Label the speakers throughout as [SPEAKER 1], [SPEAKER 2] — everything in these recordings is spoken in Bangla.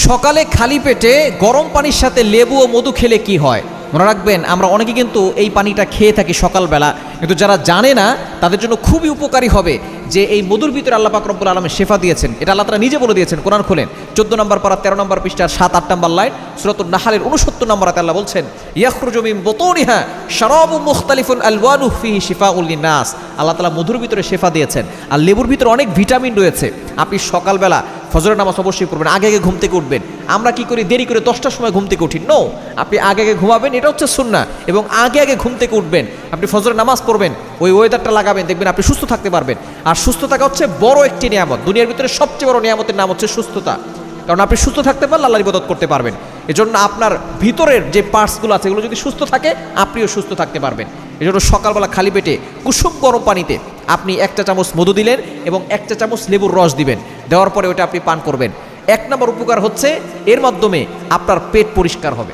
[SPEAKER 1] সকালে খালি পেটে গরম পানির সাথে লেবু ও মধু খেলে কি হয়? মনে রাখবেন, আমরা অনেকে কিন্তু এই পানিটা খেয়ে থাকি সকালবেলা, কিন্তু যারা জানে না তাদের জন্য খুবই উপকারী হবে যে এই মধুর ভিতরে আল্লাহ পাক রব্বুল আলামিন শেফা দিয়েছেন। এটা আল্লাহ তাআলা নিজে বলে দিয়েছেন। কোরআন খোলেন 14 নম্বর পারা 13 নম্বর পৃষ্ঠার 7-8 নম্বর লাইন, সূরাতুন নাহলের 69 নম্বর আয়াতে আল্লাহ বলছেন, ইয়াখরুজু মিন বুতুনিহা শারাবুন মুখতালিফুন আলওয়ানুহু ফিহি শিফাউল লিন্নাস। আল্লাহ তাআলা মধুর ভিতরে শেফা দিয়েছেন, আর লেবুর ভিতরে অনেক ভিটামিন রয়েছে। আপনি সকালবেলা ফজরের নামাজ অবশ্যই পড়বেন, আগে আগে ঘুম থেকে উঠবেন। আমরা কি করি, দেরি করে 10টার সময় ঘুম থেকে উঠি। নো, আপনি আগে আগে ঘুমাবেন, এটা হচ্ছে সুন্নাহ। এবং আগে আগে ঘুম থেকে উঠবেন, আপনি ফজরের নামাজ পড়বেন, ওই ওয়েদারটা লাগাবেন, দেখবেন আপনি সুস্থ থাকতে পারবেন। আর সুস্থ থাকা হচ্ছে বড় একটি নিয়ামত। দুনিয়ার ভিতরে সবচেয়ে বড় নিয়ামতের নাম হচ্ছে সুস্থতা। কারণ আপনি সুস্থ থাকতে পারলে আল্লাহর ইবাদত করতে পারবেন। এজন্য আপনার ভিতরের যে পার্টসগুলো আছে এগুলো যদি সুস্থ থাকে, আপনিও সুস্থ থাকতে পারবেন। এজন্য সকালবেলা খালি পেটে কুসুম গরম পানিতে আপনি 1 চা চামচ মধু দিলেন এবং 1 চা চামচ লেবুর রস দিবেন। দেওয়ার পরে ওটা আপনি পান করবেন। 1 নম্বর উপকার হচ্ছে এর মাধ্যমে আপনার পেট পরিষ্কার হবে।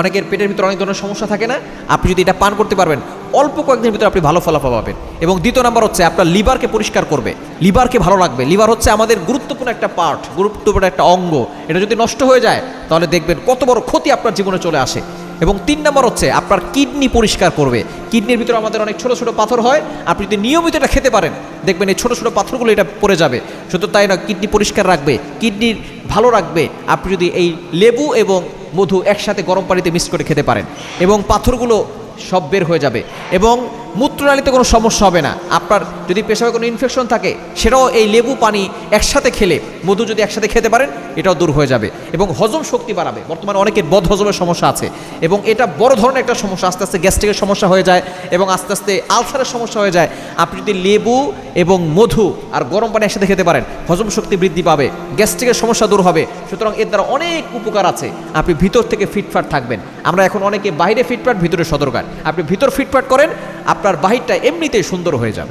[SPEAKER 1] অনেকের পেটের ভিতরে অনেক ধরনের সমস্যা থাকে না, আপনি যদি এটা পান করতে পারবেন অল্প কয়েকদিনের ভিতরে আপনি ভালো ফলাফল পাবেন। এবং দ্বিতীয় নাম্বার হচ্ছে আপনার লিভারকে পরিষ্কার করবে, লিভারকে ভালো রাখবে। লিভার হচ্ছে আমাদের গুরুত্বপূর্ণ একটা পার্ট, গুরুত্বপূর্ণ একটা অঙ্গ। এটা যদি নষ্ট হয়ে যায় তাহলে দেখবেন কত বড় ক্ষতি আপনার জীবনে চলে আসে। এবং 3 নম্বর হচ্ছে আপনার কিডনি পরিষ্কার করবে। কিডনির ভিতরে আমাদের অনেক ছোট ছোট পাথর হয়, আপনি যদি নিয়মিত এটা খেতে পারেন দেখবেন এই ছোট ছোট পাথরগুলো এটা পড়ে যাবে। শুধু তাই না, কিডনি পরিষ্কার রাখবে, কিডনি ভালো রাখবে আপনি যদি এই লেবু এবং মধু একসাথে গরম পানিতে মিক্স করে খেতে পারেন, এবং পাথরগুলো সব বের হয়ে যাবে। এবং মূত্রনালীতে কোনো সমস্যা হবে না। আপনার যদি পেশাবে কোনো ইনফেকশন থাকে সেটাও এই লেবু পানি একসাথে খেলে, মধু যদি একসাথে খেতে পারেন এটাও দূর হয়ে যাবে। এবং হজম শক্তি বাড়াবে। বর্তমানে অনেকের বদ হজমের সমস্যা আছে এবং এটা বড় ধরনের একটা সমস্যা। আস্তে আস্তে গ্যাস্ট্রিকের সমস্যা হয়ে যায় এবং আস্তে আস্তে আলসারের সমস্যা হয়ে যায়। আপনি যদি লেবু এবং মধু আর গরম পানি একসাথে খেতে পারেন, হজম শক্তি বৃদ্ধি পাবে, গ্যাস্ট্রিকের সমস্যা দূর হবে। সুতরাং এর দ্বারা অনেক উপকার আছে। আপনি ভিতর থেকে ফিটফাট থাকবেন। আমরা এখন অনেকে বাইরে ফিটফাট, ভিতরে সদরকার। আপনি ভিতর ফিটফাট করেন, আপনার বাহিরটা এমনিতেই সুন্দর হয়ে যাবে।